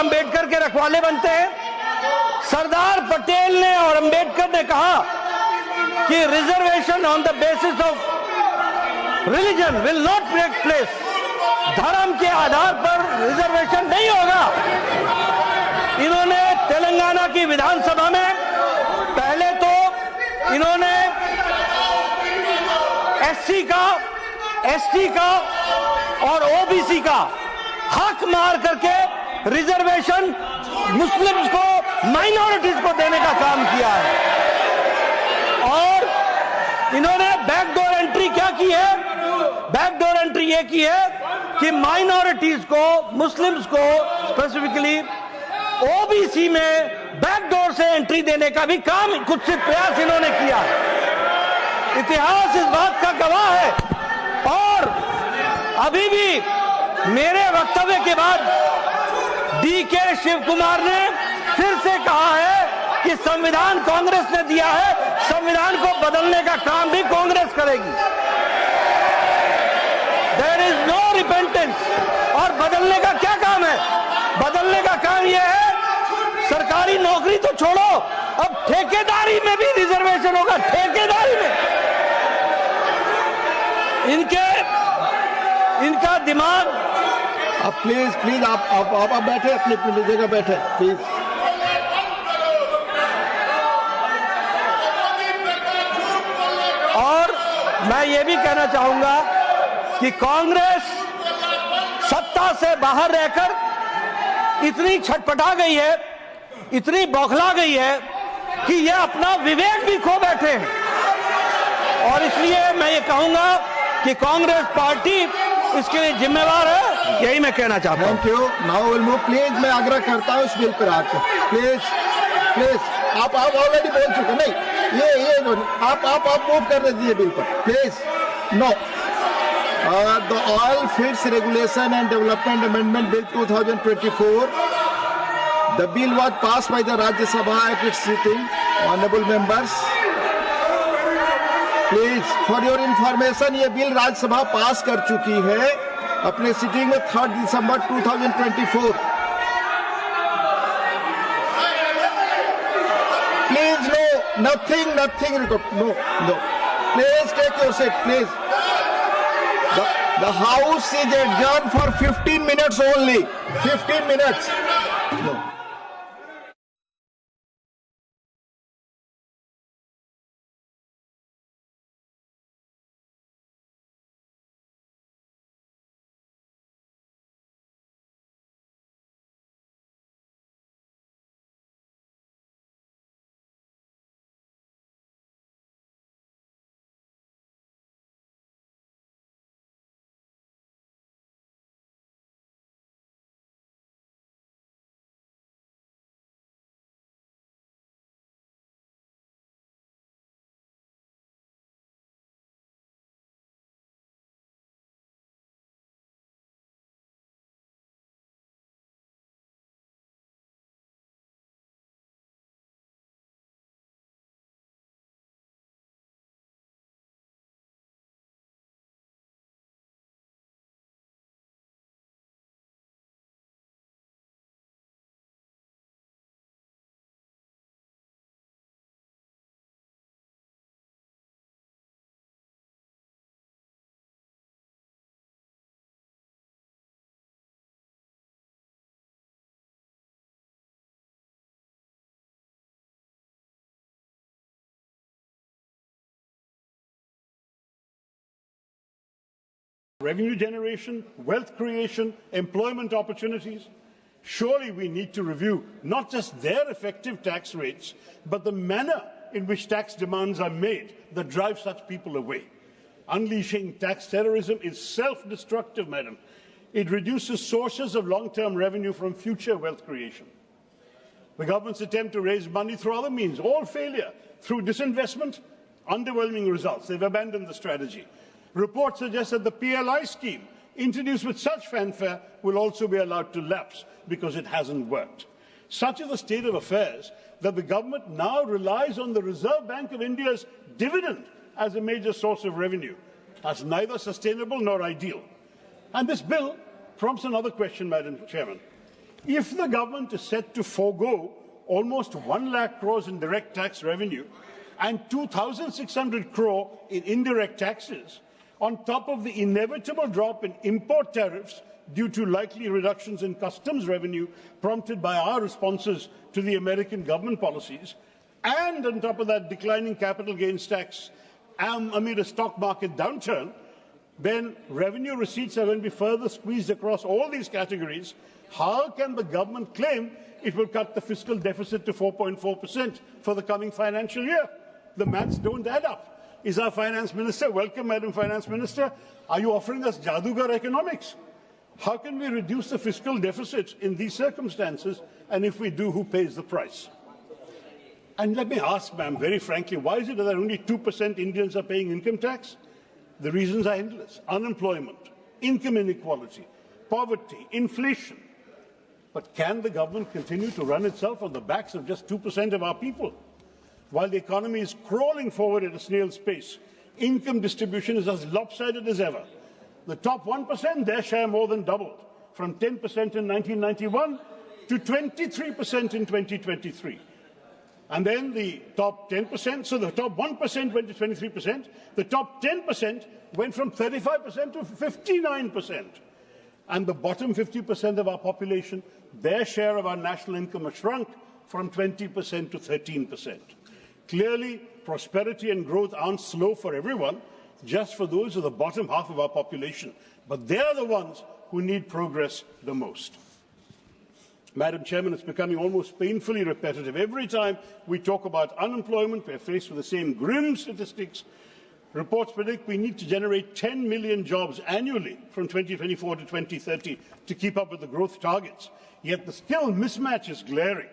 अंबेडकर के रखवाले बनते हैं। सरदार पटेल ने और अंबेडकर ने कहा कि reservation on the basis of religion will not take place, धर्म के आधार पर रिजर्वेशन नहीं होगा। इन्होंने तेलंगाना की विधानसभा में पहले तो इन्होंने एससी का, एसटी का और ओबीसी का हक मार करके रिजर्वेशन मुस्लिम्स को, माइनॉरिटीज को देने का काम किया है। और इन्होंने बैकडोर एंट्री क्या की है? बैकडोर एंट्री ये की है कि माइनॉरिटीज को, मुस्लिम्स को स्पेसिफिकली ओबीसी में बैकडोर से एंट्री देने का भी काम, कुछ प्रयास इन्होंने किया है। इतिहास इस बात का गवाह है। और अभी भी मेरे वक्तव्य के बाद डीके शिव कुमार ने फिर से कहा है कि संविधान कांग्रेस ने दिया है, संविधान को बदलने का काम भी कांग्रेस करेगी। There is no repentance. और बदलने का क्या काम है? बदलने का काम यह है, सरकारी नौकरी तो छोड़ो, अब ठेकेदारी में भी रिजर्वेशन होगा। ठेकेदारी में इनका दिमाग। आप प्लीज आप बैठे, अपनी जगह बैठे प्लीज। और मैं ये भी कहना चाहूंगा कि कांग्रेस सत्ता से बाहर रहकर इतनी छटपटा गई है, इतनी बौखला गई है कि ये अपना विवेक भी खो बैठे हैं। और इसलिए मैं ये कहूंगा कि कांग्रेस पार्टी इसके लिए जिम्मेवार है। यही मैं कहना चाहता हूं। Thank you. Now will move. Please मैं आग्रह करता हूं इस बिल पर आकर प्लीज आप ऑलरेडी बोल चुके। नहीं ये आप मूव कर दीजिए बिल पर please. Know the oil feeds regulation and development amendment bill 2024, the bill was passed by the Rajya Sabha at its sitting. Honorable members, please for your information, ये बिल राज्यसभा पास कर चुकी है अपने sitting में 3 दिसंबर 2024। Please no, nothing record, no please take your seat please. The house is adjourned for 15 minutes only. 15 minutes. No. Revenue generation, wealth creation, employment opportunities. Surely we need to review not just their effective tax rates, but the manner in which tax demands are made that drive such people away. Unleashing tax terrorism is self-destructive, madam. It reduces sources of long-term revenue from future wealth creation. The government's attempt to raise money through other means, all failure. Through disinvestment, underwhelming results. They've abandoned the strategy. Reports suggest that the PLI scheme, introduced with such fanfare, will also be allowed to lapse because it hasn't worked. Such is the state of affairs that the government now relies on the Reserve Bank of India's dividend as a major source of revenue. That's neither sustainable nor ideal. And this bill prompts another question, Madam Chairman. If the government is set to forego almost 1 lakh crores in direct tax revenue and 2,600 crore in indirect taxes, on top of the inevitable drop in import tariffs due to likely reductions in customs revenue prompted by our responses to the American government policies, and on top of that declining capital gains tax amid a stock market downturn, then revenue receipts are going to be further squeezed across all these categories. How can the government claim it will cut the fiscal deficit to 4.4% for the coming financial year? The maths don't add up. Is our finance minister, welcome Madam Finance Minister, are you offering us Jadugar economics? How can we reduce the fiscal deficit in these circumstances? And if we do, who pays the price? And let me ask, ma'am, very frankly, why is it that only 2% Indians are paying income tax? The reasons are endless. Unemployment, income inequality, poverty, inflation. But can the government continue to run itself on the backs of just 2% of our people? While the economy is crawling forward at a snail's pace, income distribution is as lopsided as ever. The top 1%, their share more than doubled, from 10% in 1991 to 23% in 2023. And then the top 10%, so the top 1% went to 23%, the top 10% went from 35% to 59%. And the bottom 50% of our population, their share of our national income has shrunk from 20% to 13%. Clearly, prosperity and growth aren't slow for everyone, just for those of the bottom half of our population. But they're the ones who need progress the most. Madam Chairman, it's becoming almost painfully repetitive. Every time we talk about unemployment, we're faced with the same grim statistics. Reports predict we need to generate 10 million jobs annually from 2024 to 2030 to keep up with the growth targets. Yet the skill mismatch is glaring.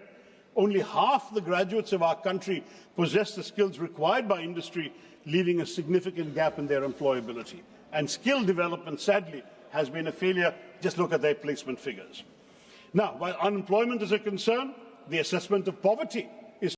Only half the graduates of our country possess the skills required by industry, leaving a significant gap in their employability. And skill development, sadly, has been a failure. Just look at their placement figures. Now, while unemployment is a concern, the assessment of poverty